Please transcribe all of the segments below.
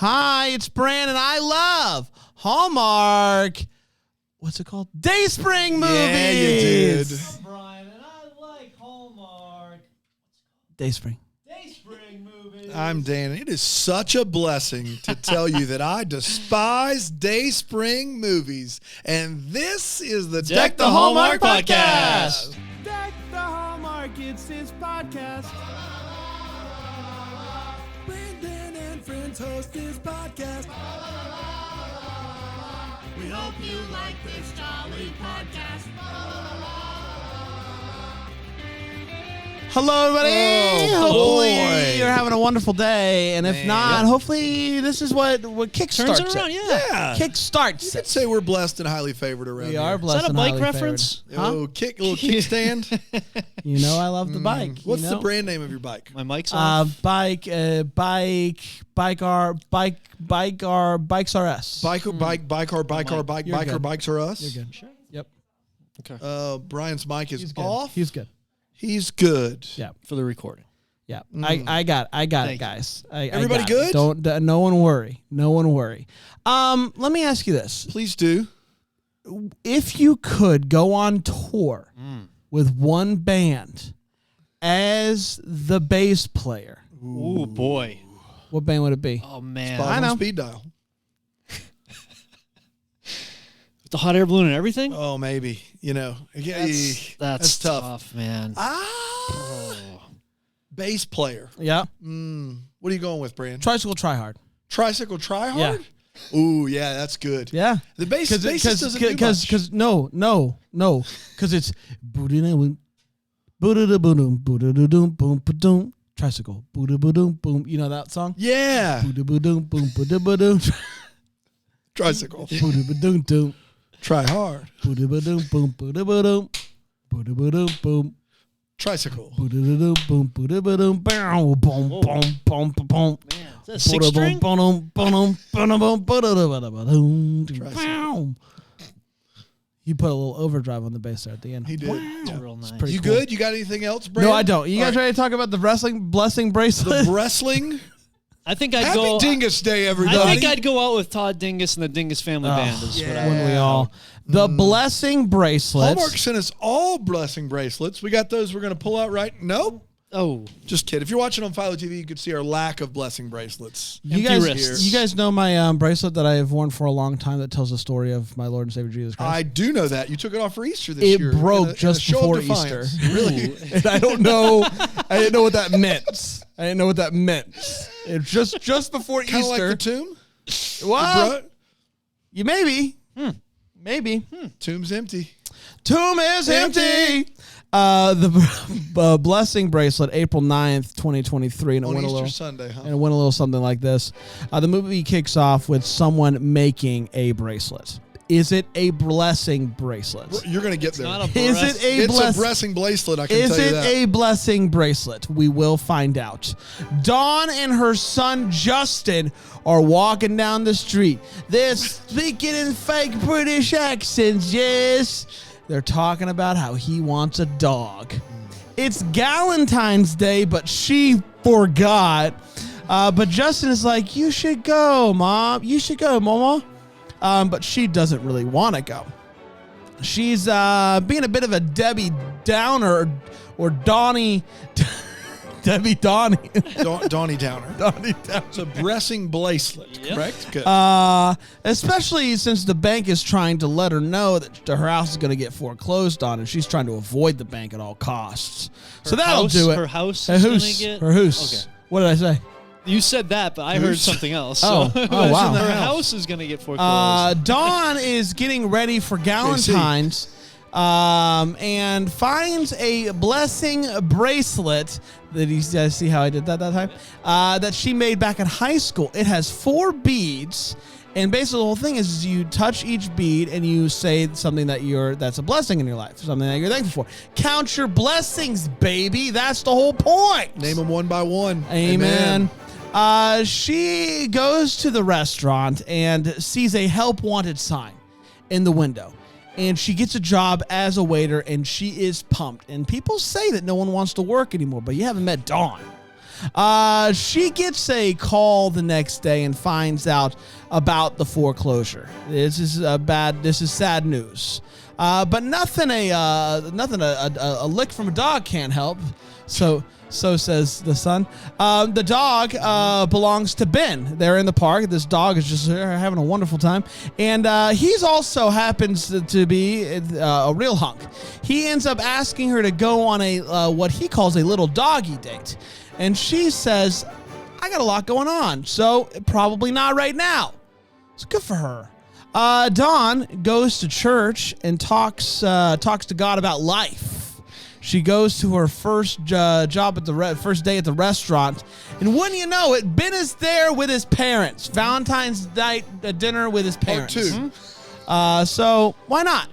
Hi, it's Brandon. I love Hallmark. What's it called? Dayspring movies. Yeah, you did. I'm Brian, and I like Hallmark. Dayspring. Dayspring movies. I'm Dan. It is such a blessing to tell you that I despise Dayspring movies. And this is the Deck the Hallmark podcast. Deck the Hallmark, it's his podcast. Brandon and friends host this podcast. We hope you like this jolly podcast. Hello, everybody. Hopefully boy. you're having a wonderful day. And if not, hopefully this is what kickstarts Turns it around, it. yeah. Kickstarts I'd it. say we're blessed and highly favored around We here. are Is blessed that a and bike highly reference? favored. Huh? Little kickstand. You know I love the bike. What's you the know? brand name of your bike? My mic's off. Bikes RS. Bikes are us. You're good. Yep. Okay. Brian's mic is He's good. off. He's good. He's good. Yeah. For the recording. Yeah. I got it, Thank guys. Everybody I got good? it. Don't no one worry. No one worry. Let me ask you this. Please do. If you could go on tour with one band as the bass player, Ooh, boy. what band would it be? Oh, man. Spot I on know. speed dial. The hot air balloon and everything? Oh, maybe. You know, That's tough. man. Bass player. Yeah. What are you going with, Brand? Tricycle Try Hard. Tricycle Try Hard? Ooh, yeah, that's good. Yeah. The bassist doesn't do much. Because no, because it's boom, boom, tricycle, boom. You know that song? Yeah. Boom, Tricycle. boom. Try hard. Boom. Tricycle. Boom. Is that a six string? He put a little overdrive on the bass there at the end. He did. That's Yeah. real nice. pretty You cool. good? You got anything else, Brand? No, I don't. You guys All right. ready to talk about the blessing bracelet? The wrestling. I think I'd Happy go. Dingus Day, everybody. I think I'd go out with Todd Dingus and the Dingus Family Band. Is what I When we all the blessing bracelets. Hallmark sent us all blessing bracelets. We got those we're going to pull out right. Nope. Oh, Just kidding. If you're watching on Philo TV, you can see our lack of blessing bracelets. You Empty guys, wrists. you guys know my bracelet that I have worn for a long time that tells the story of my Lord and Savior Jesus Christ. I do know that. You took it off for Easter this It year. broke in a just show before of defiance. Easter. Really? And I don't know. I didn't know what that meant. It's just before Kind of like Easter. the tomb? Well, you maybe. Tomb's empty. Tomb is empty. The blessing bracelet, April 9th, 2023. And it On went a Easter little Sunday, huh? And it went a little something like this. The movie kicks off with someone making a bracelet. Is it a blessing bracelet? You're going to get there. not a Is breast. it a It's a blessing? blessing bracelet, I can Is tell you it that. a blessing bracelet? We will find out. Dawn and her son Justin are walking down the street. They're speaking in fake British accents, yes. They're talking about how he wants a dog. It's Galentine's Day, but she forgot. But Justin is like, you should go, Mom. You should go, Mama. But she doesn't really want to go. She's being a bit of a Debbie Downer or Donnie. Debbie Donnie. Donnie Downer. Donnie Downer. It's a blessing bracelet, correct? Good. Especially since the bank is trying to let her know that her house is going to get foreclosed on, and she's trying to avoid the bank at all costs. So that'll do it. Her house Her is going hoose. to get... Her hoose. Okay. What did I say? You said that, but I heard something else. Oh. So. Oh, wow. Her house is going to get foreclosed. Dawn is getting ready for Galentine's and finds a blessing bracelet that you guys see how I did that time? That she made back in high school. It has 4 beads. And basically the whole thing is you touch each bead and you say something that's a blessing in your life, something that you're thankful for. Count your blessings, baby. That's the whole point. Name them one by one. Amen. She goes to the restaurant and sees a help wanted sign in the window. And she gets a job as a waiter, and she is pumped. And people say that no one wants to work anymore, but you haven't met Dawn. She gets a call the next day and finds out about the foreclosure. This is sad news. But nothing a lick from a dog can't help. So says the son. The dog belongs to Ben. They're in the park. This dog is just having a wonderful time. And he's also happens to be a real hunk. He ends up asking her to go on a what he calls a little doggy date. And she says, I got a lot going on, so probably not right now. It's good for her. Dawn goes to church and talks to God about life. She goes to her first job at the first day at the restaurant, and wouldn't you know it, Ben is there with his parents. Valentine's night dinner with his parents. So why not?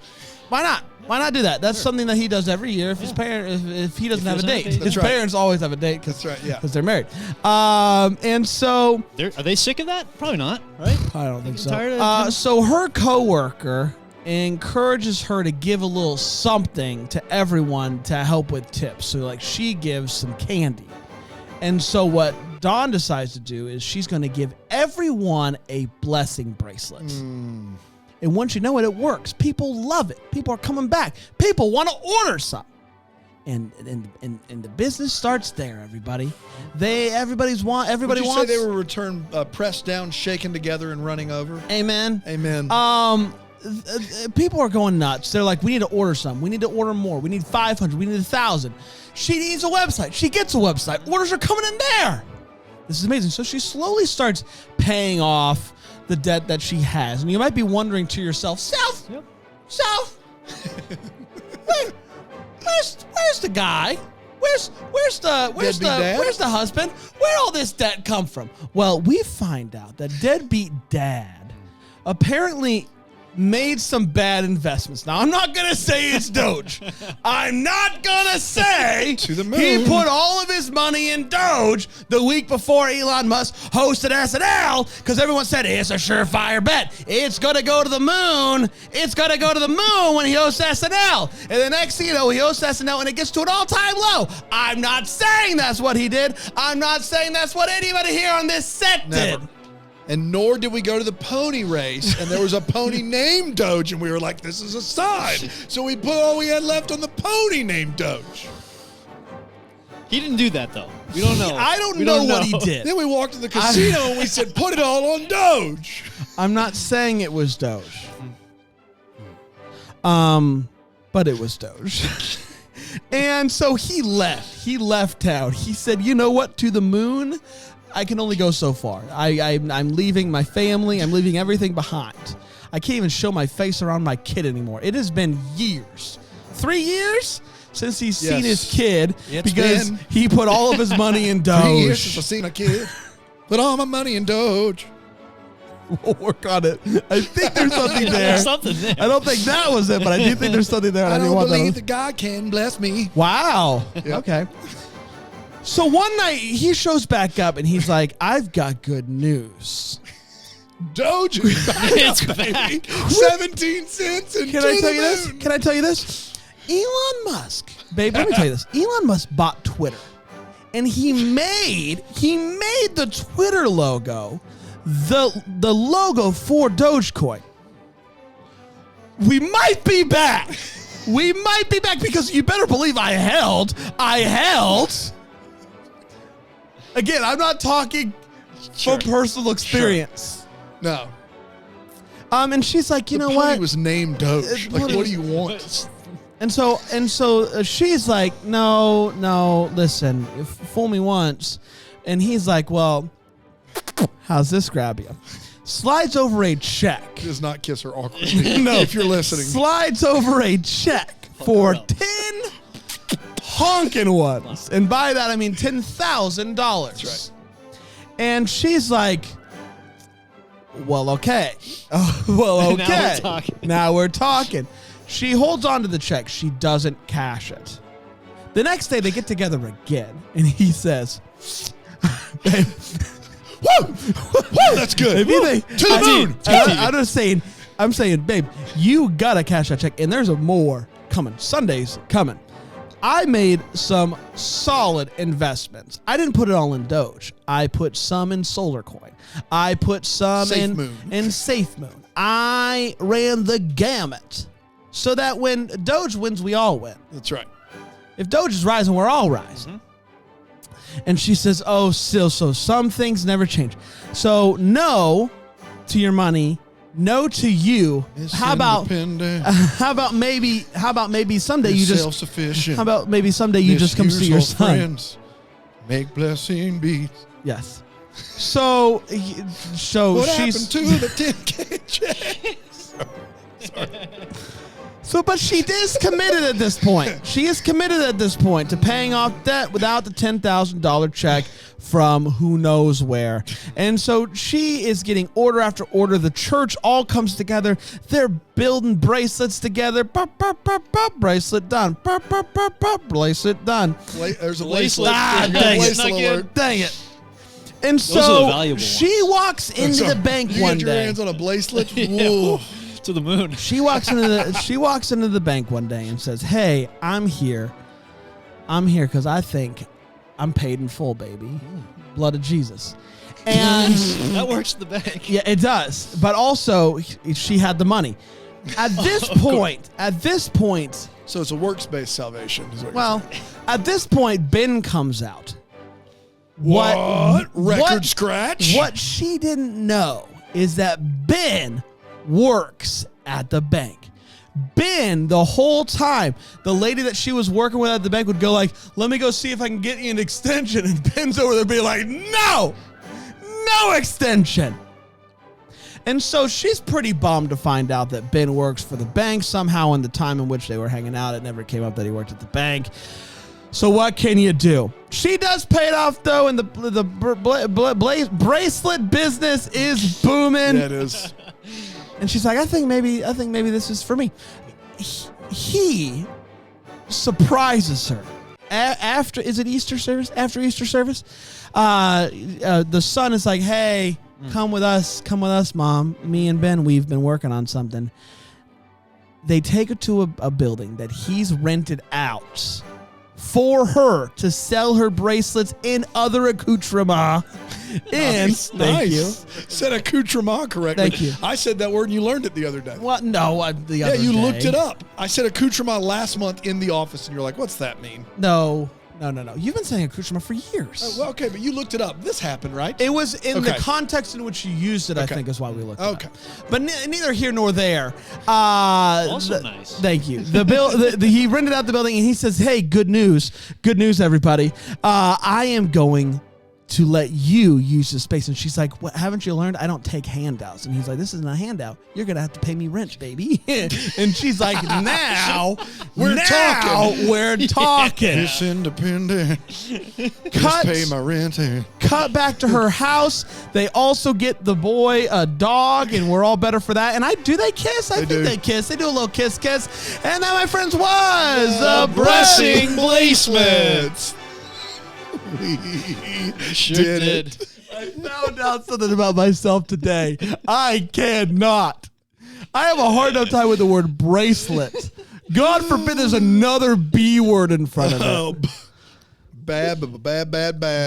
Why not? Why not do that? That's something that he does every year. If his parent, if he doesn't have a date, his parents always have a date. That's right. Yeah, because they're married. And so are they sick of that? Probably not, right? I don't think so. Tired of so her coworker encourages her to give a little something to everyone to help with tips. So like she gives some candy. And so what Dawn decides to do is she's going to give everyone a blessing bracelet. And once you know it, it works. People love it. People are coming back. People want to order some. And the business starts there, everybody. Everybody wants. Would you say they were returned pressed down, shaken together, and running over? Amen. Amen. People are going nuts. They're like, we need to order some. We need to order more. We need 500. We need 1,000. She needs a website. She gets a website. Orders are coming in there. This is amazing. So she slowly starts paying off the debt that she has. And you might be wondering to yourself, South, where's the guy? Where's the husband? Where'd all this debt come from? Well, we find out that deadbeat dad apparently made some bad investments. Now, I'm not going to say it's Doge. I'm not going to say to the moon. He put all of his money in Doge the week before Elon Musk hosted SNL because everyone said it's a surefire bet. It's going to go to the moon. It's going to go to the moon when he hosts SNL. And the next thing you know, he hosts SNL and it gets to an all-time low. I'm not saying that's what he did. I'm not saying that's what anybody here on this set did. And nor did we go to the pony race, and there was a pony named Doge, and we were like, this is a sign. So we put all we had left on the pony named Doge. He didn't do that, though. We don't know. I don't know what he did. Then we walked to the casino, and we said, put it all on Doge. I'm not saying it was Doge. But it was Doge. And so he left. He left town. He said, you know what? To the moon, I can only go so far. I'm leaving my family. I'm leaving everything behind. I can't even show my face around my kid anymore. It has been years. 3 years since he's seen his kid because he put all of his money in Doge. 3 years since I've seen a kid. Put all my money in Doge. We'll work on it. I think there's something there. There's something there. I don't think that was it, but I do think there's something there. I don't believe that God can bless me. Wow. Yep. Okay. So one night he shows back up and he's like, I've got good news. Doge is back, baby. 17 cents and Can I tell you this? Can I tell you this? Elon Musk, babe, let me tell you this. Elon Musk bought Twitter. And he made the Twitter logo the logo for Dogecoin. We might be back. We might be back because you better believe I held. Again, I'm not talking from personal experience. No. And she's like, you know what? He was named Doge. Like, what do you want? And so she's like, no, listen, fool me once. And he's like, well, how's this grab you? Slides over a check. Does not kiss her awkwardly. No, if you're listening. Slides over a check for 10 honking ones. And by that, I mean $10,000. That's right. And she's like, well, okay. Well, okay. Now we're talking. She holds on to the check. She doesn't cash it. The next day, they get together again. And he says, babe, woo, that's good. If you think, to the moon. I'm saying, babe, you gotta cash that check. And there's a more coming. Sunday's coming. I made some solid investments. I didn't put it all in Doge. I put some in Solar Coin. I put some in SafeMoon. I ran the gamut so that when Doge wins, we all win. That's right. If Doge is rising, we're all rising. And she says, oh, still, so some things never change. So no to your money, no to you. It's how about maybe someday you just self-sufficient. How about maybe someday you just come see your son? Friends. Make blessing be. Yes. So What she's happened to the 10K check? Sorry. So, but she is committed at this point. She is committed at this point to paying off debt without the $10,000 check from who knows where. And so she is getting order after order. The church all comes together. They're building bracelets together. Pop, pop, pop, pop. Bracelet done. Pop, pop, pop, pop. Bracelet done. There's a bracelet. Dang it. Dang it. And so she walks into the bank one day. You get your hands on a bracelet? Yeah. To the moon. She walks into the bank one day and says, "Hey, I'm here because I think I'm paid in full, baby. Blood of Jesus." And that works at the bank. Yeah, it does. But also, she had the money. At this point, so it's a works-based salvation. Is what well, at this point, Ben comes out. What? Record scratch? What she didn't know is that Ben works at the bank. Ben, the whole time, the lady that she was working with at the bank would go like, let me go see if I can get you an extension. And Ben's over there being like, no extension. And so she's pretty bummed to find out that Ben works for the bank. Somehow in the time in which they were hanging out, it never came up that he worked at the bank. So what can you do? She does pay it off, though, and the bracelet business is booming. Yeah, it is. And she's like, I think maybe this is for me. He surprises her after Easter service? After Easter service, the son is like, hey, come with us, Mom. Me and Ben, we've been working on something. They take her to a building that he's rented out for her to sell her bracelets and other accoutrements. Thank you. Said accoutrement correctly. Thank you. I said that word and you learned it the other day. What? No, the other day. Yeah, you looked it up. I said accoutrement last month in the office and you're like, what's that mean? No. You've been saying accoutrement for years. Well, okay, but you looked it up. This happened, right? It was in the context in which you used it, I think, is why we looked it up. But neither here nor there. Also nice. Thank you. He rented out the building, and he says, hey, good news, everybody. I am going to let you use the space. And she's like, what, haven't you learned? I don't take handouts. And he's like, this isn't a handout. You're going to have to pay me rent, baby. And she's like, now we're talking. It's independent. Just pay my rent. Cut back to her house. They also get the boy a dog, and we're all better for that. And do they kiss? I think they kiss. They do a little kiss. And that, my friends, was the Blessing Bracelets. We sure did. I found out something about myself today. I cannot. I have a hard enough time with the word bracelet. God forbid there's another B word in front of it. Bad.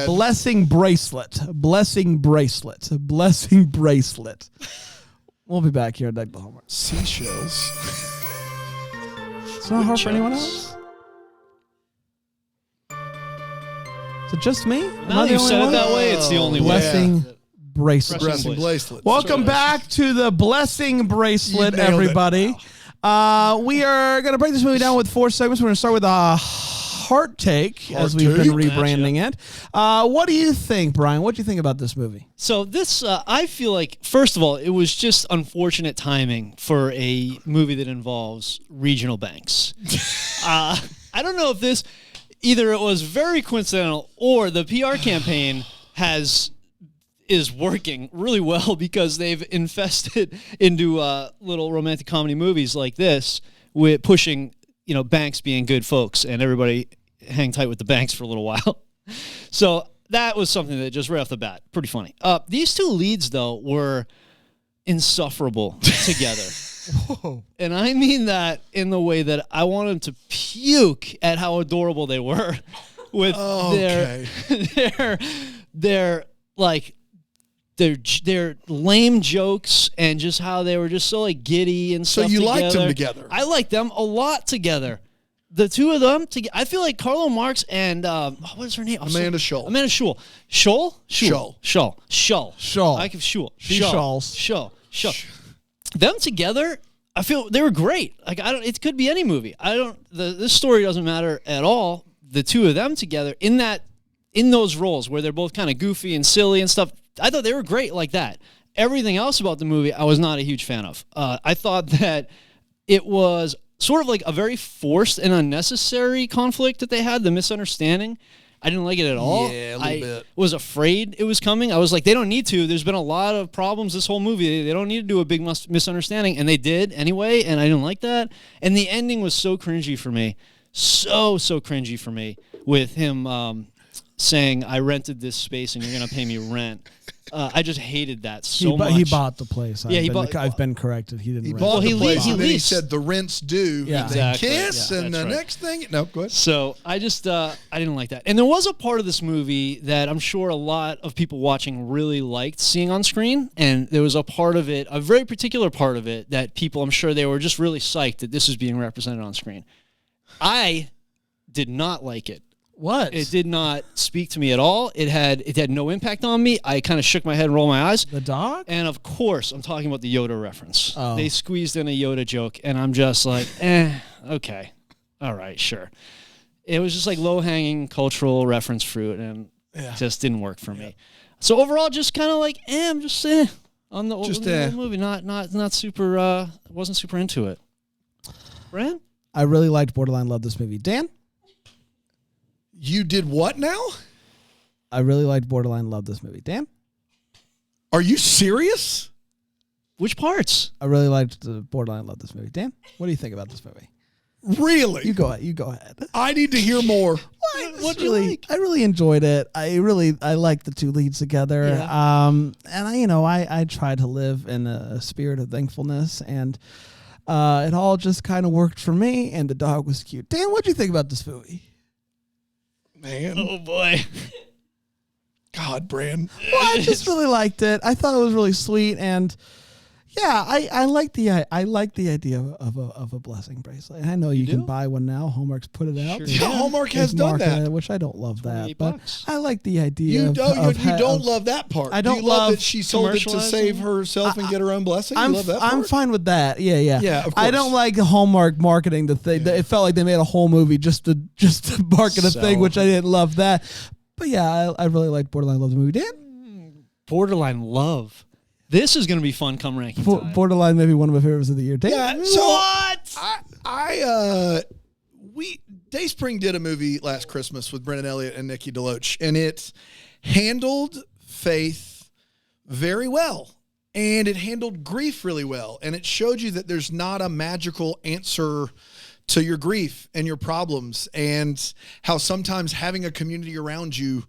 Blessing bracelet. We'll be back here at Deck the Hallmark. Seashells. It's not hard for anyone else? Is it just me? Now that you said it that way, it's the only way. Blessing bracelet. Blessing bracelet. Welcome back to the Blessing Bracelet, everybody. We are going to break this movie down with 4 segments. We're going to start with a heart take, as we've been rebranding it. What do you think, Brian? What do you think about this movie? So this, I feel like, first of all, it was just unfortunate timing for a movie that involves regional banks. I don't know if this... Either it was very coincidental or the PR campaign is working really well because they've invested into little romantic comedy movies like this with pushing, banks being good folks and everybody hang tight with the banks for a little while. So that was something that just right off the bat, pretty funny. These two leads, though, were insufferable together. And I mean that in the way that I wanted to puke at how adorable they were with their like their lame jokes and just how they were just so like giddy and stuff. So you together. liked them together? I liked them a lot together. The two of them together. I feel like Carlo Marx and what is her name? Amanda Schull. Amanda Schull. Schull. I give Schull. Schull. Them together, I feel they were great. Like it could be any movie. This story doesn't matter at all. The two of them together in those roles where they're both kind of goofy and silly and stuff. I thought they were great like that. Everything else about the movie, I was not a huge fan of. I thought that it was sort of like a very forced and unnecessary conflict that they had, the misunderstanding. I didn't like it at all. Yeah, a little bit. I was afraid it was coming. I was like, they don't need to. There's been a lot of problems this whole movie. They don't need to do a big misunderstanding, and they did anyway, and I didn't like that. And the ending was so cringy for me. So cringy for me with him saying, I rented this space and you're going to pay me rent. I just hated that so much. He bought the place. Yeah, I've been corrected. He didn't He rent bought it. the place, he and then he leased. said the rent's due. Yeah. And they Exactly. kiss, Yeah, and the that's right. next thing... No, go ahead. So I just, I didn't like that. And there was a part of this movie that I'm sure a lot of people watching really liked seeing on screen. And there was a part of it, a very particular part of it, that people, I'm sure they were just really psyched that this was being represented on screen. I did not like it. What? It did not speak to me at all. It had no impact on me. I kind of shook my head and rolled my eyes. The dog? And of course, I'm talking about the Yoda reference. Oh. They squeezed in a Yoda joke, and I'm just like, okay. All right, sure. It was just like low-hanging cultural reference fruit, and it just didn't work for me. So overall, just kind of like, I'm just on the old movie. Not super, wasn't super into it. Brad? I really liked Borderline, loved this movie. Dan? You did what now? I really liked Borderline, loved this movie. Dan? Are you serious? Which parts? I really liked the Borderline, loved this movie. Dan? What do you think about this movie? Really? You go ahead. I need to hear more. What do you like? I really enjoyed it. I liked the two leads together. Yeah. And I try to live in a spirit of thankfulness, and it all just kind of worked for me, and the dog was cute. Dan, what do you think about this movie? Man. Oh, boy. God, Bran. Well, I just really liked it. I thought it was really sweet, and yeah, I like the idea of a blessing bracelet. And I know you can buy one now. Hallmark's put it out. Sure. Yeah, Hallmark has done that. Which I don't love that, but $28. I like the idea. You don't love that part. I don't Do you love love that she sold it to commercializing? save herself and get her own blessing. You love that part? I'm fine with that. Yeah. Yeah, of I course. don't like Hallmark marketing the thing. It felt like they made a whole movie just to market a thing, which I didn't love that. But yeah, I really liked Borderline, loved the movie. Dan? Borderline love. This is going to be fun come ranking time. Borderline, maybe one of my favorites of the year. Dan? Yeah, so Dayspring did a movie last Christmas with Brennan Elliott and Nikki DeLoach, and it handled faith very well, and it handled grief really well, and it showed you that there's not a magical answer to your grief and your problems, and how sometimes having a community around you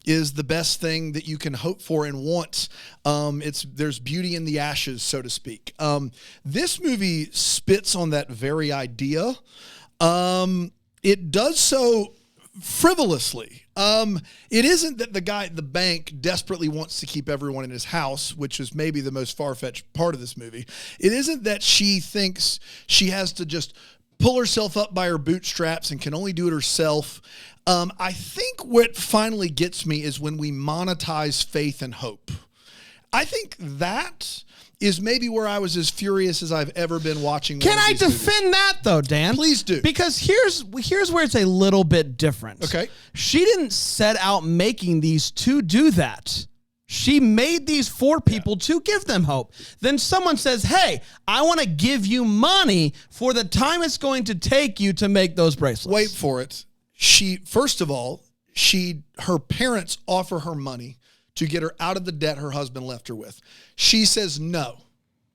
is the best thing that you can hope for and want. There's beauty in the ashes, so to speak. This movie spits on that very idea. It does so frivolously. It isn't that the guy at the bank desperately wants to keep everyone in his house, which is maybe the most far-fetched part of this movie. It isn't that she thinks she has to just pull herself up by her bootstraps and can only do it herself. I think what finally gets me is when we monetize faith and hope. I think that is maybe where I was as furious as I've ever been watching. Can I defend that though, Dan? Please do. Because here's where it's a little bit different. Okay. She didn't set out making these to do that. She made these for people to give them hope. Then someone says, hey, I want to give you money for the time it's going to take you to make those bracelets. Wait for it. Her parents offer her money to get her out of the debt her husband left her with. She says, no,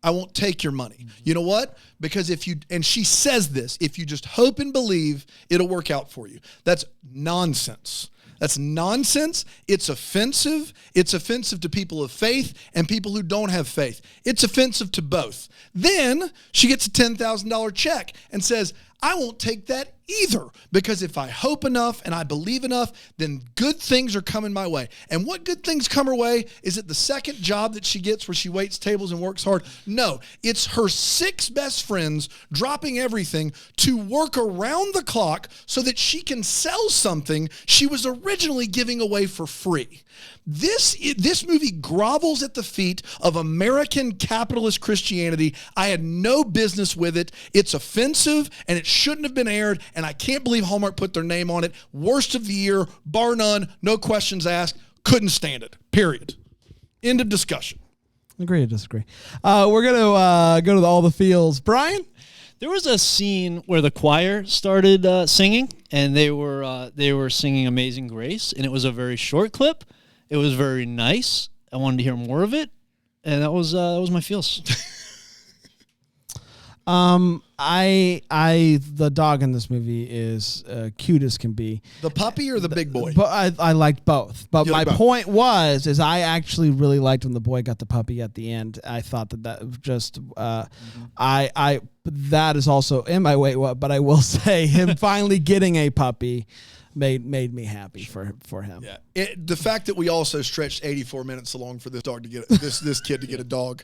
I won't take your money. You know what? Because and she says this, if you just hope and believe, it'll work out for you. That's nonsense. That's nonsense. It's offensive. It's offensive to people of faith and people who don't have faith. It's offensive to both. Then she gets a $10,000 check and says, I won't take that either, because if I hope enough and I believe enough, then good things are coming my way. And what good things come her way? Is it the second job that she gets where she waits tables and works hard? No, it's her 6 best friends dropping everything to work around the clock so that she can sell something she was originally giving away for free. This movie grovels at the feet of American capitalist Christianity. I had no business with it. It's offensive, and it shouldn't have been aired, and I can't believe Hallmark put their name on it. Worst of the year, bar none, no questions asked. Couldn't stand it, period. End of discussion. Agree to disagree. We're going to go to all the feels. Brian? There was a scene where the choir started singing, and they were singing Amazing Grace, and it was a very short clip. It was very nice. I wanted to hear more of it, and that was my feels. The dog in this movie is cute as can be. The puppy or the big boy? But I liked both. But You my like both. point is I actually really liked when the boy got the puppy at the end. I thought that just that is also in my way. But I will say him finally getting a puppy made me happy for him. Yeah, the fact that we also stretched 84 minutes along for this dog to get this kid to get a dog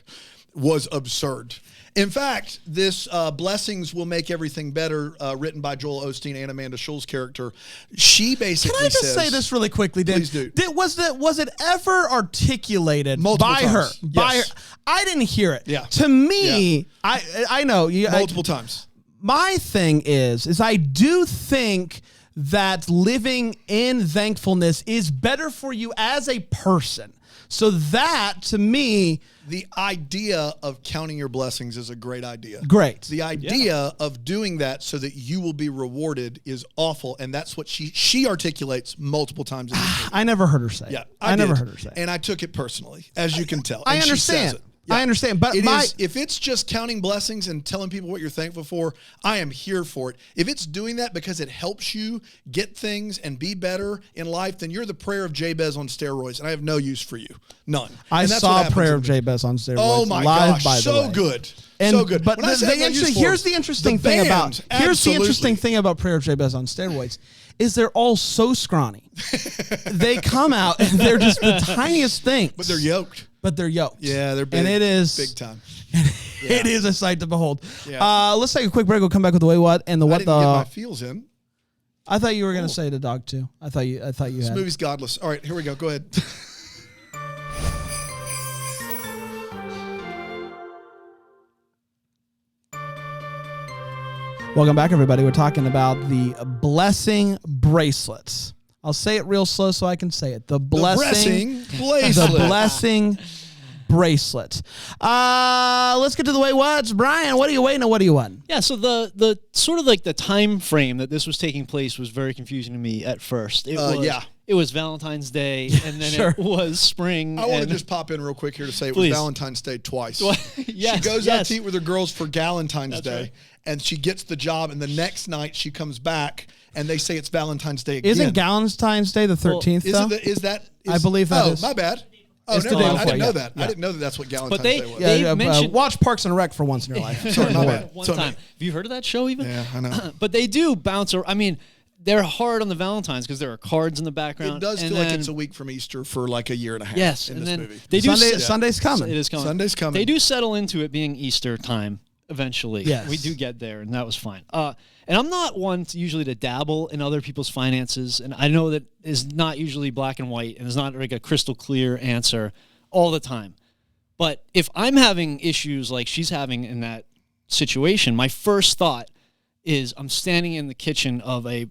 was absurd. In fact, this Blessings Will Make Everything Better, written by Joel Osteen and Amanda Schull's character, she basically Can I just says, say this really quickly, Dan? Please do. Was it ever articulated Multiple by times. her? Yes. By her? I didn't hear it. Yeah. To me, I know you multiple times. My thing is I do think that living in thankfulness is better for you as a person. So that, to me, The idea of counting your blessings is a great idea. great. The idea of doing that so that you will be rewarded is awful, and that's what she articulates multiple times in the movie. I never heard her say. Yeah, it. I never did. heard her say. it. And I took it personally, as you can tell. I And she understand. says it. I understand, but if it's just counting blessings and telling people what you're thankful for, I am here for it. If it's doing that because it helps you get things and be better in life, then you're the prayer of Jabez on steroids, and I have no use for you. None. I And that's what saw happens Prayer in of the movie. Jabez on steroids. Oh my live, gosh, by the so way. good. And, so good. But When I say I have no use for here's them, the interesting the thing about band, here's the interesting absolutely. thing about Prayer of Jabez on steroids is they're all so scrawny. They come out and they're just the tiniest things. But they're yoked. Yeah, they're big. And it is big time. It is a sight to behold. Yeah. Let's take a quick break. We'll come back with the way what and the I what didn't get my the. feels in. I thought you were going to say the dog too. I thought you This had. movie's godless. All right, here we go. Go ahead. Welcome back, everybody. We're talking about the blessing bracelets. I'll say it real slow so I can say it. The blessing bracelet. The blessing bracelet. Let's get to the way what's. Brian, what are you waiting on? What do you want? Yeah, so the sort of like the time frame that this was taking place was very confusing to me at first. It was Valentine's Day, and then Sure. it was spring. I want to and- just pop in real quick here to say it Please. was Valentine's Day twice. Yes, she goes out to eat with her girls for Galentine's That's Day, right. and she gets the job, and the next night she comes back, and they say it's Valentine's Day again. Isn't Valentine's Day the 13th, Is though? Is I believe that oh, is. my bad. Oh, It's never the day mind. I before, didn't know yeah. that. Yeah. I didn't know that that's what Galentine's they- Day was. they mentioned- watch Parks and Rec for once in your life. Sorry, my bad. one Sorry. time. Have you heard of that show even? Yeah, I know. But they do bounce. I mean, they're hard on the Valentines because there are cards in the background. It does and feel like then- it's a week from Easter for like a year and a half Yes, in and this then movie. they do. Sunday's coming. It is coming. Sunday's coming. They do settle into it being Easter time eventually. Yes. We do get there, and that was fine. And I'm not one usually to dabble in other people's finances, and I know that is not usually black and white, and it's not like a crystal clear answer all the time. But if I'm having issues like she's having in that situation, my first thought is I'm standing in the kitchen of a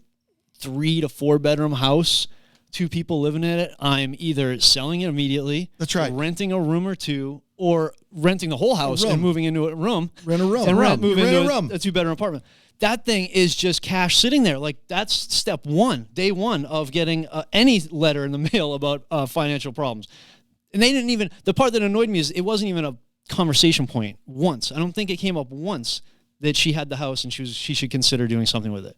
3 to 4 bedroom house, 2 people living in it. I'm either selling it immediately, That's right. renting a room or two, or renting the whole house room. and moving into a room. Rent a room. And Room. move You rent into a room. a 2-bedroom apartment. That thing is just cash sitting there. Like, that's step one, day one of getting any letter in the mail about financial problems. And they didn't even, the part that annoyed me is it wasn't even a conversation point once. I don't think it came up once that she had the house and she should consider doing something with it.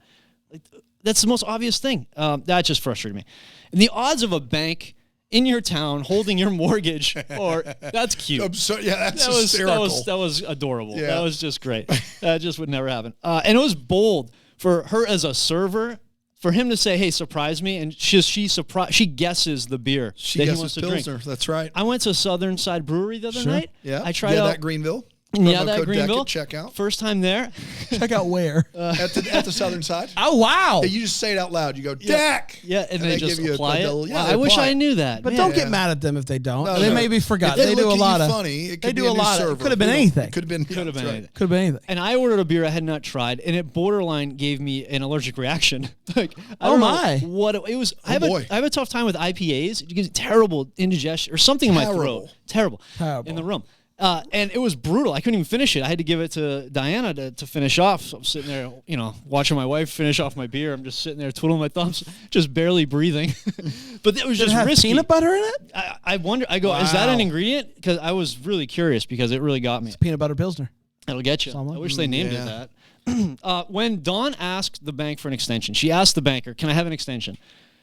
Like, that's the most obvious thing. That just frustrated me. And the odds of a bank in your town holding your mortgage, or that's cute. That's hysterical. That was adorable. Yeah. That was just great. That just would never happen. And it was bold for her as a server, for him to say, "Hey, surprise me," and she guesses the beer She that he guesses wants to Pilsner. drink. That's right. I went to Southern Side Brewery the other night. Yeah. I tried out that Greenville. Yeah, Promo that code Greenville. Deckett, check out. First time there. Check out where. At the southern side. Oh, wow. Hey, you just say it out loud. You go, Deck! Yeah, and they just give you apply it. Yeah, Wow, they I wish apply I it. knew that. But Man. don't get mad at them if they don't. No, They no. maybe forgot. If They look do a at lot you of. funny. It They could do be a new lot of. server. Could have been anything. Could have been. Could have been anything. Could have been anything. And I ordered a beer I had not tried, and it borderline gave me an allergic reaction. Like, I Oh, don't my. know what it was. I boy. have a tough time with IPAs. It gives terrible indigestion or something in my Terrible. throat. Terrible. Terrible. In the room. And it was brutal. I couldn't even finish it. I had to give it to Diana to finish off. So I'm sitting there, watching my wife finish off my beer. I'm just sitting there twiddling my thumbs, just barely breathing. But it was Did it just have risky. peanut butter in it? I wonder. I go, is that Wow. an ingredient? Because I was really curious because it really got me. Peanut butter Pilsner. It'll get you. Someone? I wish they named Yeah. it that. When Dawn asked the bank for an extension, she asked the banker, "Can I have an extension?"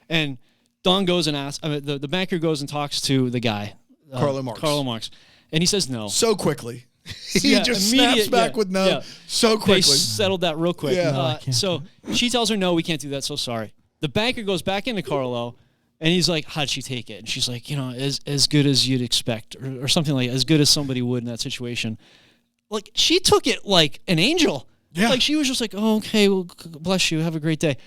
And Dawn goes and asks. The banker goes and talks to the guy, Carlo Marx. and he says no. So quickly. He Yeah, just immediate- snaps back yeah, with no yeah. so They quickly. settled that real quick. Yeah. No, I can't So she tells her, "No, we can't do that. So sorry." The banker goes back into Carlo, and he's like, "How'd she take it?" And she's like, as good as you'd expect, or something like as good as somebody would in that situation. Like, she took it like an angel. Yeah. Like, she was just like, "Oh, okay, well, bless you. Have a great day."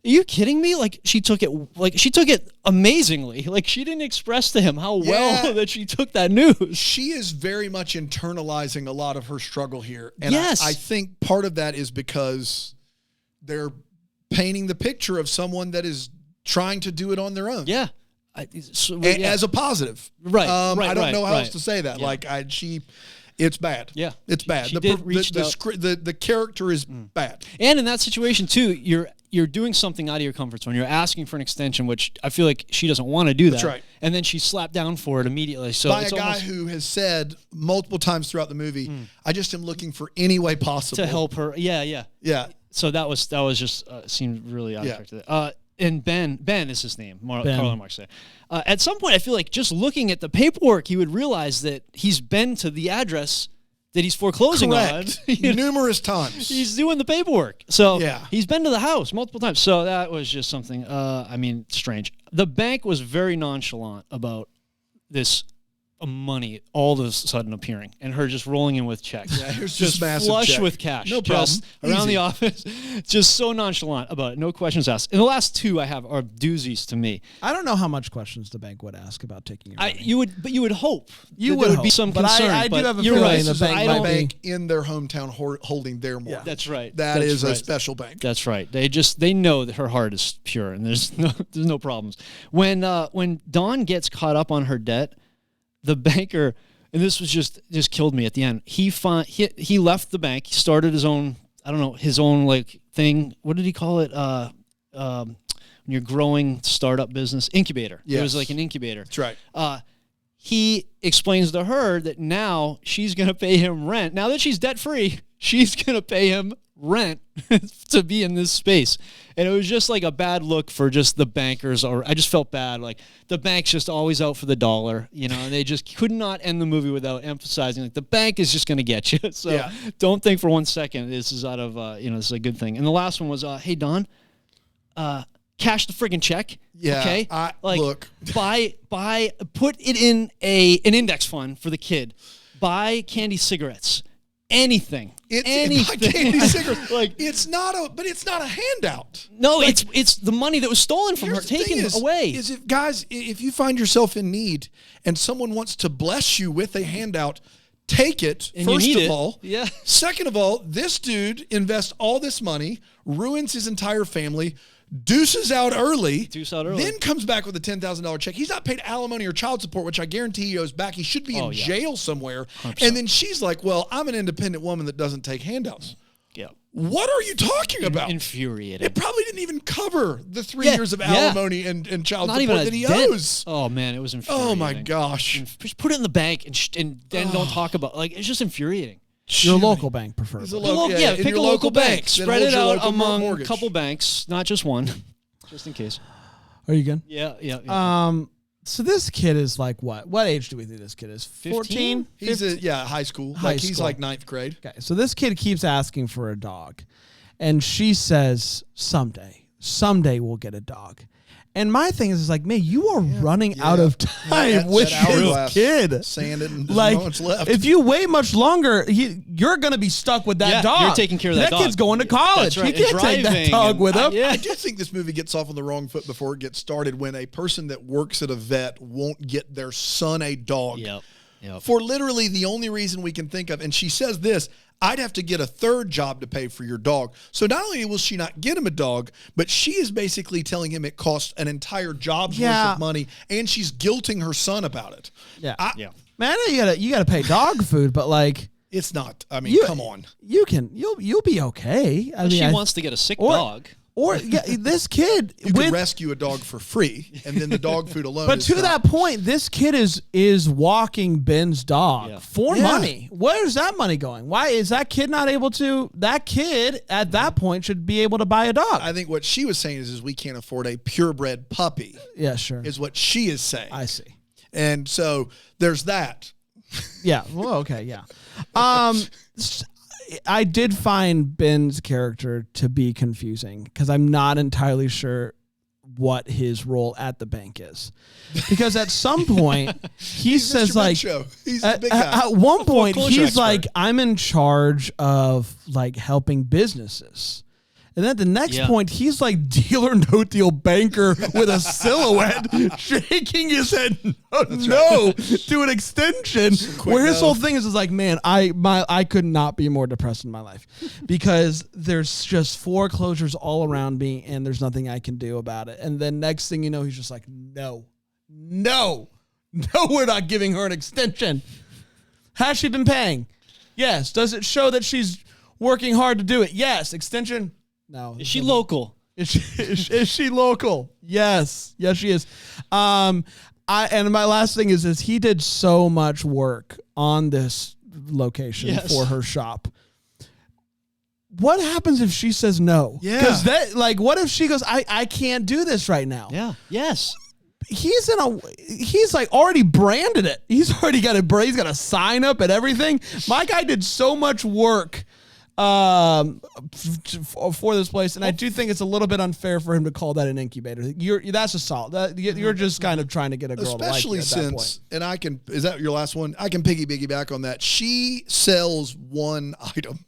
Are you kidding me? Like, she took it amazingly. Like, she didn't express to him how well Yeah. that she took that news. She is very much internalizing a lot of her struggle here. And Yes. I think part of that is because they're painting the picture of someone that is trying to do it on their own. Yeah. As a positive. Right, I don't know how right. else to say that. Yeah. Like, it's bad. Yeah. It's bad. She did reach out. The character is bad. And in that situation too, you're doing something out of your comfort zone. You're asking for an extension, which I feel like she doesn't want to do that. That's right. And then she's slapped down for it immediately. So By a it's guy almost who has said multiple times throughout the movie, I just am looking for any way possible to help her. Yeah. Yeah. So that was just seemed really out of Yeah. character. And Ben is his name. Carlo Marx said. At some point, I feel like just looking at the paperwork, he would realize that he's been to the address that he's foreclosing Correct. on. You know? Numerous times. He's doing the paperwork. So Yeah. he's been to the house multiple times. So that was just something, strange. The bank was very nonchalant about this money all of a sudden appearing and her just rolling in with checks. Yeah, here's just just massive flush check. with cash. No just problem. around Easy. the office. Just so nonchalant about it. No questions asked. And the last two I have are doozies to me. I don't know how much questions the bank would ask about taking your money. You would hope. You that would there would be hope. some But concern. I do have a you're feeling right. the This is bank I a don't might be- bank in their hometown holding their mortgage. That's right. That That's is a right. special bank. That's right. They know that her heart is pure and there's no problems. When Dawn gets caught up on her debt, the banker, and this was just killed me at the end. He left the bank. He started his own like thing. What did he call it? When you're growing startup business, incubator. It was Yes. like an incubator. That's right. He explains to her that now she's going to pay him rent. Now that she's debt free, she's going to pay him rent to be in this space. And it was just like a bad look for just the bankers, or I just felt bad. Like, the bank's just always out for the dollar, and they just could not end the movie without emphasizing, like, the bank is just going to get you. So Yeah. don't think for 1 second this is out of, this is a good thing. And the last one was, hey, Don, cash the friggin' check. Yeah, Okay. look. Put it in an index fund for the kid. Buy candy cigarettes. Anything. Anything. Candy cigarettes. Like, it's not a handout. no, it's the money that was stolen from her, Here's the thing taken away. Is if you find yourself in need and someone wants to bless you with a handout, take it. And you first need of it. all. Yeah. Second of all, this dude invests all this money, ruins his entire family, deuces out early, then comes back with a $10,000 check. He's not paid alimony or child support, which I guarantee he owes back. He should be in jail somewhere. 100%. And then she's like, well, I'm an independent woman that doesn't take handouts. Yeah. What are you talking about? Infuriating. It probably didn't even cover the 3 years of alimony and child Not support even that he dent. owes. Oh man, it was infuriating. Oh my gosh. Just put it in the bank and then don't talk about, like, it's just infuriating. Your local bank, preferably. It's a Pick in a your local bank. that Spread holds it your out local among a mortgage. couple banks, not just one, just in case. Are you good? Yeah. So this kid is like what? What age do we think this kid is? 14? He's high school. He's like ninth grade. Okay, so this kid keeps asking for a dog. And she says, someday we'll get a dog. And my thing is like, man, you are running out of time with this kid. Sanded and like, no one's left. if you wait much longer, you're going to be stuck with that dog. You're taking care of that dog. That kid's going to college. That's right. He can't take that dog with him. I do think this movie gets off on the wrong foot before it gets started when a person that works at a vet won't get their son a dog. Yep. For literally the only reason we can think of. And she says this, I'd have to get a third job to pay for your dog. So not only will she not get him a dog, but she is basically telling him it costs an entire job's worth of money, and she's guilting her son about it. Yeah. Man, you gotta pay dog food, but like it's not. I mean, come on. You'll be okay. She wants to get a sick dog. Or this kid you could rescue a dog for free, and then the dog food alone. But to that point, this kid is walking Ben's dog for money. Where is that money going? Why is that kid not able to? That kid at that point should be able to buy a dog. I think what she was saying is we can't afford a purebred puppy. Yeah, sure. Is what she is saying. I see. And so there's that. Yeah. Well, okay. Yeah. I did find Ben's character to be confusing because I'm not entirely sure what his role at the bank is. Because at some point he says like he's the big guy. At one point he's expert. like, I'm in charge of like helping businesses. And then at the next point, he's like dealer, no deal banker with a silhouette, shaking his head to an extension. Where his whole thing is like, man, I could not be more depressed in my life because there's just foreclosures all around me and there's nothing I can do about it. And then next thing you know, he's just like, no, we're not giving her an extension. Has she been paying? Yes. Does it show that she's working hard to do it? Yes. Extension. No. Is she local? Is she local? Yes, she is. And my last thing is he did so much work on this location for her shop. What happens if she says no? Yeah. Because what if she goes, I can't do this right now? Yeah. Yes. He's like already branded it. He's already got he's got a sign up and everything. My guy did so much work for this place, and I do think it's a little bit unfair for him to call that an incubator. That's assault. You're just kind of trying to get a girl especially to like you at that point. And is that your last one? I can piggyback on that. She sells one item.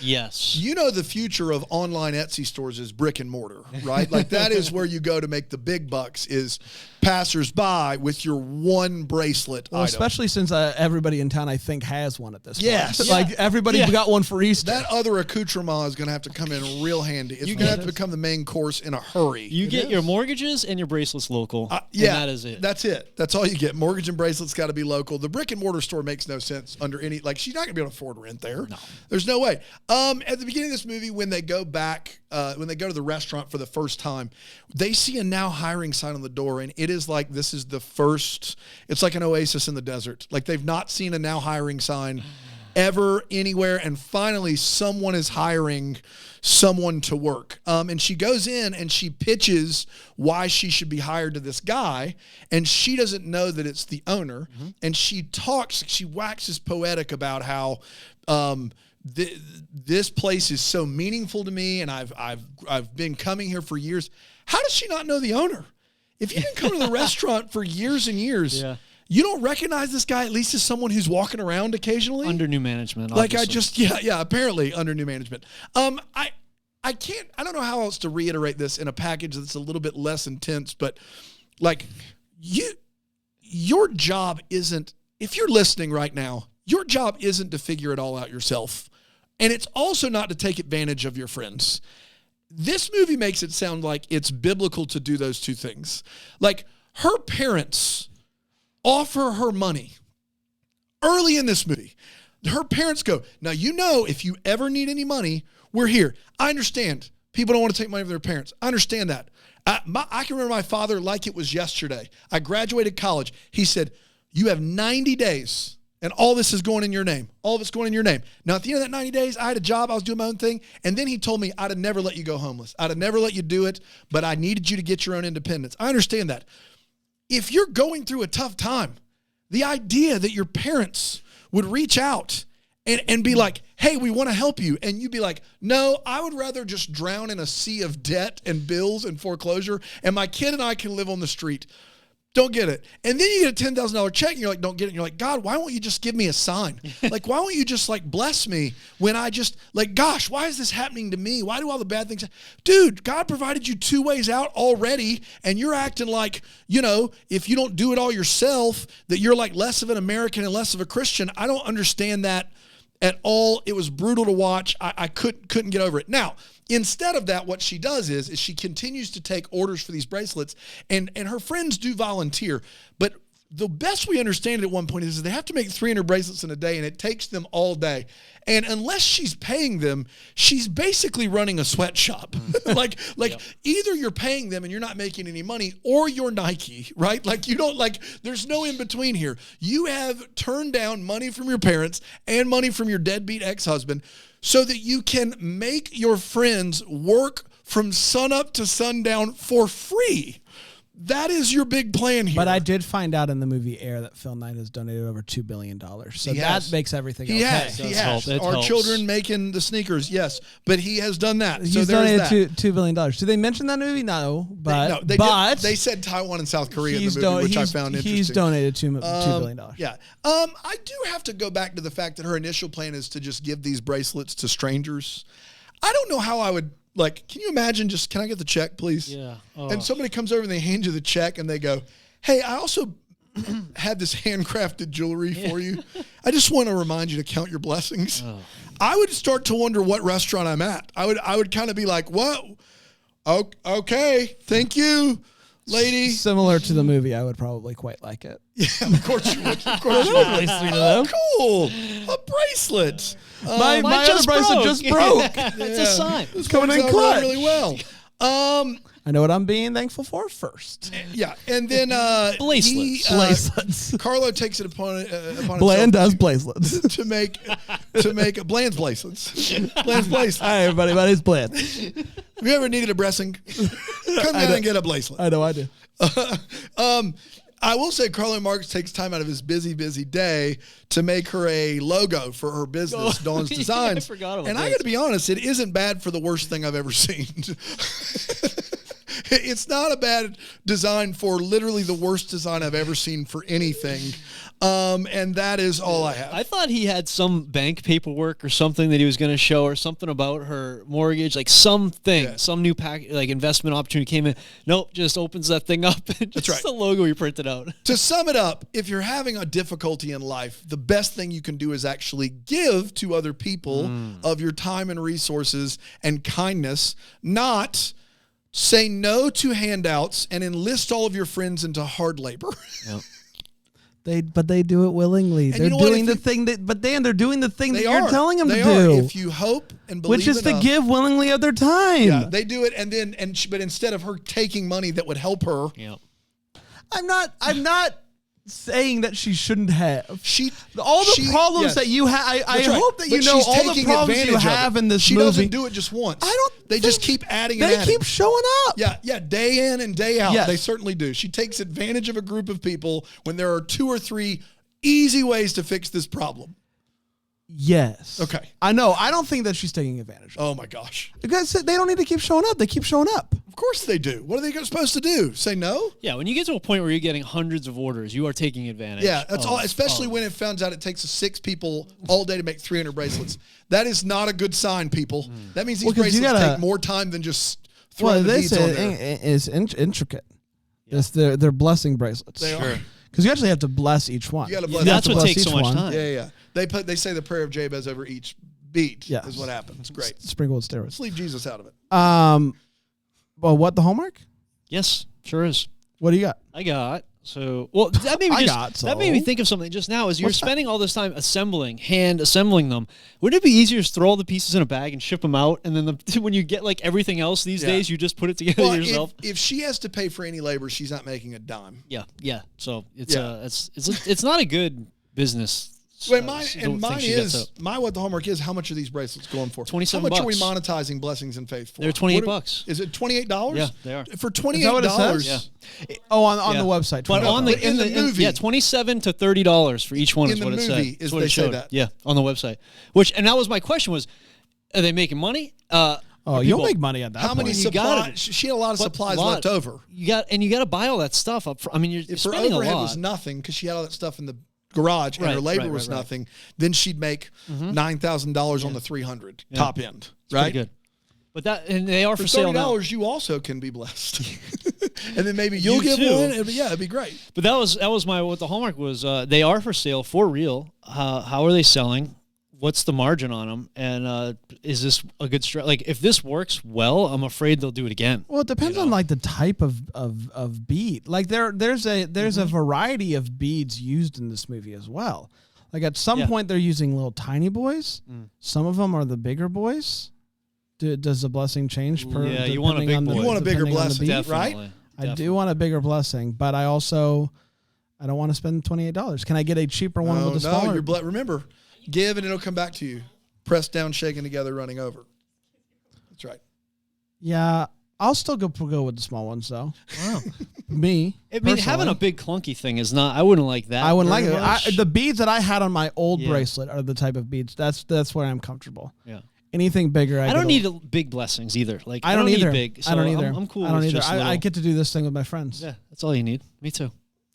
Yes. You know, the future of online Etsy stores is brick and mortar, right? Like that is where you go to make the big bucks, is passersby with your one bracelet item. Especially since everybody in town, I think, has one at this Yes. point. Like everybody got one for Easter. That other accoutrement is going to have to come in real handy. It's going to have to become the main course in a hurry. You get your mortgages and your bracelets local. And that is it. That's it. That's all you get. Mortgage and bracelets got to be local. The brick and mortar store makes no sense under any, like, she's not going to be able to afford rent there. No. There's no way. At the beginning of this movie, when they go back, when they go to the restaurant for the first time, they see a now hiring sign on the door, and it is like, this is the first, it's like an oasis in the desert. Like they've not seen a now hiring sign ever anywhere, and finally someone is hiring someone to work. And she goes in and she pitches why she should be hired to this guy, and she doesn't know that it's the owner. Mm-hmm. And she waxes poetic about how this place is so meaningful to me, and I've been coming here for years. How does she not know the owner? If you've been coming to the restaurant for years and years, you don't recognize this guy at least as someone who's walking around occasionally? Under new management, like obviously. Apparently under new management. I don't know how else to reiterate this in a package that's a little bit less intense, but like your job isn't, if you're listening right now, your job isn't to figure it all out yourself. And it's also not to take advantage of your friends. This movie makes it sound like it's biblical to do those two things. Like her parents offer her money early in this movie. Her parents go, now, if you ever need any money, we're here. I understand. People don't want to take money from their parents. I understand that. I can remember my father like it was yesterday. I graduated college. He said, you have 90 days And all this is going in your name. All of it's going in your name. Now, at the end of that 90 days, I had a job. I was doing my own thing. And then he told me I'd have never let you go homeless. I'd have never let you do it, but I needed you to get your own independence. I understand that. If you're going through a tough time, the idea that your parents would reach out and be like, hey, we want to help you. And you'd be like, no, I would rather just drown in a sea of debt and bills and foreclosure, and my kid and I can live on the street. Don't get it. And then you get a $10,000 check and you're like, don't get it. And you're like, God, why won't you just give me a sign? Like, why won't you just like bless me when I just like, gosh, why is this happening to me? Why do all the bad things? Dude, God provided you 2 ways out already. And you're acting like, you know, if you don't do it all yourself, that you're like less of an American and less of a Christian. I don't understand that at all. It was brutal to watch. I couldn't get over it. Now, instead of that, what she does is she continues to take orders for these bracelets, and her friends do volunteer. But the best we understand it at one point is they have to make 300 bracelets in a day, and it takes them all day. And unless she's paying them, she's basically running a sweatshop. like yep. Either you're paying them and you're not making any money, or you're Nike, right? Like you don't there's no in between here. You have turned down money from your parents and money from your deadbeat ex-husband so that you can make your friends work from sunup to sundown for free. That is your big plan here. But I did find out in the movie Air that Phil Knight has donated over $2 billion. So that makes everything okay. He has. Our helps. Children making the sneakers, yes. But he has done that. He's donated $2 billion. Did they mention that movie? No. But they said Taiwan and South Korea in the movie, which I found interesting. He's donated $2 billion. Yeah. I do have to go back to the fact that her initial plan is to just give these bracelets to strangers. I don't know how I would... can you imagine can I get the check, please? Yeah. Oh. And somebody comes over and they hand you the check and they go, hey, I also had this handcrafted jewelry for you. I just want to remind you to count your blessings. Oh. I would start to wonder what restaurant I'm at. I would kind of be like, what? Oh, okay. Thank you, lady. Similar to the movie, I would probably quite like it. Yeah, of course you would. Of course you would. Really sweet of them. Cool. A bracelet. My other bracelet just broke. It's a sign. It's coming in clutch. really well. I know what I'm being thankful for first. Yeah, and then bracelets. Carlo takes it upon Bland does himself bracelets to make Bland's bracelets. Bland's bracelets. Hi, everybody. My name's Bland. Have you ever needed a blessing? Come down and get a bracelet. I know I do. I will say Carlo Marx takes time out of his busy day to make her a logo for her business, Dawn's Designs. I forgot about and this. I got to be honest, it isn't bad for the worst thing I've ever seen. It's not a bad design for literally the worst design I've ever seen for anything. And that is all I have. I thought he had some bank paperwork or something that he was going to show, or something about her mortgage, like something, some new investment opportunity came in. Nope, just opens that thing up. And That's right. The logo he printed out. To sum it up, if you're having a difficulty in life, the best thing you can do is actually give to other people of your time and resources and kindness, not say no to handouts and enlist all of your friends into hard labor. Yep. But they do it willingly. And they're doing the thing they're doing the thing that you're telling them to do. If you hope and believe, which is enough, to give willingly of their time. Yeah, they do it, but instead of her taking money that would help her, Yep. I'm not saying that she shouldn't have. Problems that you have. I hope that you know all the problems you have in this movie. She doesn't do it just once. They just keep adding and adding. They keep showing up. Yeah, day in and day out. Yes. They certainly do. She takes advantage of a group of people when there are 2 or 3 easy ways to fix this problem. Yes. Okay. I know. I don't think that she's taking advantage of it. Oh my gosh. Because they don't need to keep showing up. They keep showing up. Of course they do. What are they supposed to do? Say no? Yeah, when you get to a point where you're getting hundreds of orders, you are taking advantage. Yeah, that's all. Especially when it finds out it takes 6 people all day to make 300 bracelets. That is not a good sign, people. That means these bracelets take more time than just throwing the beads on there. It's intricate. Yeah. They're blessing bracelets. They are. Because you actually have to bless each one. You got to bless. That's what takes so much time. Yeah. They say the prayer of Jabez over each beat. Yeah. Is what happens. Great. Sprinkle with steroids. Let's leave Jesus out of it. Well, what, the Hallmark? Yes, sure is. What do you got? I got. So, well, that made me think of something just now. As you're spending all this time hand assembling them, wouldn't it be easier to throw all the pieces in a bag and ship them out, and then when you get like everything else these days, you just put it together yourself? If she has to pay for any labor, she's not making a dime. Yeah. So it's not a good business Wait, mine don't think she gets is out. my what the Hallmark is. How much are these bracelets going for? $27 How much are we monetizing Blessings and Faith for? They're $28. Is it $28? Yeah, they are. For Is that what it $28. says? Oh, on Yeah. the website. But on the But in the movie- $27 to $30 for each one In is the what it said. movie, That's is what they it say showed. that. Yeah, on the website. And that was my question: was are they making money? Oh, are you'll people- make money at that How many point. You gotta- supplies? She had a lot of But supplies lot- left over. You got to buy all that stuff up. I mean, you're If her spending a overhead lot. was nothing because she had all that stuff in the garage and her Right, labor right, was right, right. nothing, then she'd make $9,000 on the 300 top end, It's right? pretty good. But they are for, For sale now. $30, you also can be blessed, and then maybe you'll You get too. one. It'd be great. But that was my what the Hallmark was. They are for sale for real. How are they selling? What's the margin on them? And is this a good like if this works well, I'm afraid they'll do it again. Well, it depends on like the type of bead. Like there's a variety of beads used in this movie as well. Like at some point they're using little tiny boys. Some of them are the bigger boys. Does the blessing change per? Yeah, you want a depending big on the- boy. You want a bigger depending on the blessing, bead? right? Definitely. I do want a bigger blessing, but I don't want to spend $28. Can I get a cheaper one with a smaller? Remember, give and it'll come back to you. Pressed down, shaken together, running over. That's right. Yeah, I'll still go with the small ones though. Wow. Me, I mean, having personally. a big clunky thing is not. I wouldn't like that. I wouldn't like very it. much. The beads that I had on my old Yeah. bracelet are the type of beads. That's where I'm comfortable. Yeah. Anything bigger, I don't need big blessings either. Like I don't either. Need big. I don't so either. I'm cool. I don't with either. just I little. get to do this thing with my friends. Yeah, that's all you need. Me too.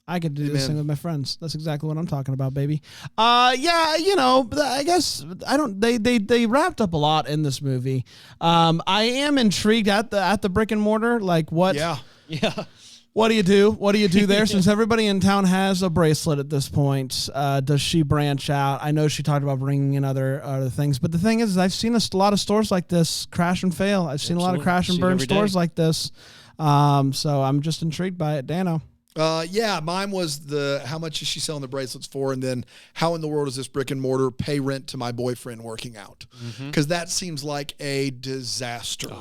I get to do this Amen. thing with my friends. That's exactly what I'm talking about, baby. Yeah, I guess I don't. They wrapped up a lot in this movie. I am intrigued at the brick and mortar. Like what? Yeah. Yeah. What do you do? What do you do there? Since everybody in town has a bracelet at this point, does she branch out? I know she talked about bringing in other things, but the thing is, I've seen a lot of stores like this crash and fail. I've seen a lot of Absolutely. crash and See it burn every day. stores like this. So I'm just intrigued by it. Dano. Yeah, mine was how much is she selling the bracelets for, and then how in the world does this brick and mortar pay rent to my boyfriend working out? Because that seems like a disaster,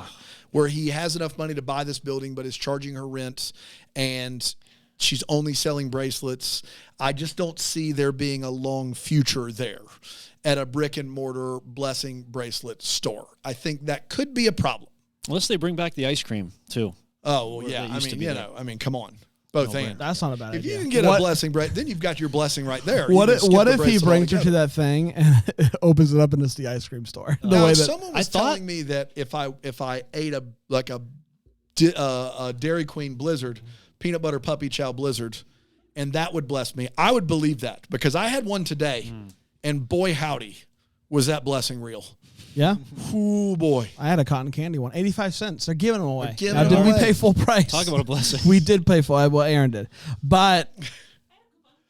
where he has enough money to buy this building, but is charging her rent, and she's only selling bracelets. I just don't see there being a long future there at a brick and mortar blessing bracelet store. I think that could be a problem. Unless they bring back the ice cream too. Oh, well, Or yeah. that I used to mean, be there. come on. Both No and. That's not a bad If idea. you can get a blessing, then you've got your blessing right there. What You if, can skip what the if he bracelet brings her to altogether. that thing and opens it up and it's the ice cream store? The Now, way if that someone was telling me that if I ate a Dairy Queen Blizzard, peanut butter puppy chow Blizzard, and that would bless me, I would believe that, because I had one today, and boy howdy, was that blessing real. yeah, Ooh boy. I had a cotton candy one, 85 cents. They're giving them away. giving Now, them did we away. pay full price? Talk about a blessing. We did pay full. Well, Aaron did, but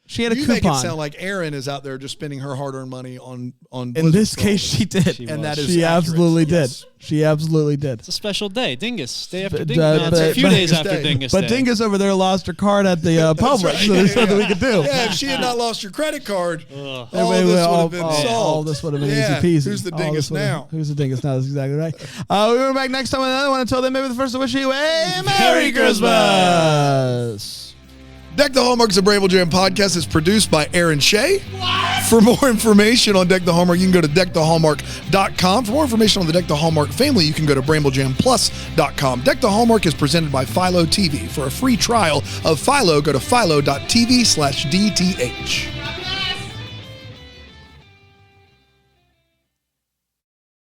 she had a You make it coupon. sound like Erin is out there just spending her hard-earned money on In Blizzard this for all case, this. she did, She and was. that is she accurate. absolutely Yes. did. She absolutely did. It's a special day, Dingus. Day after But, Dingus. No, it's a few but- days but- after Dingus But Day. Dingus over there lost her card at the Publix, right. so there's nothing we could do. Yeah, if she had not lost your credit card, all Everybody this would- would have been solved. all this would have been Yeah, easy peasy. who's the All dingus this would've- now? Who's the dingus now? That's exactly right. We'll be back next time with another one. Until then, maybe the first to wish you a Merry Christmas. Deck the Hallmark's a Bramble Jam podcast is produced by Aaron Shea. For more information on Deck the Hallmark, you can go to deckthehallmark.com. For more information on the Deck the Hallmark family, you can go to bramblejamplus.com. Deck the Hallmark is presented by Philo TV. For a free trial of Philo, go to philo.tv/DTH.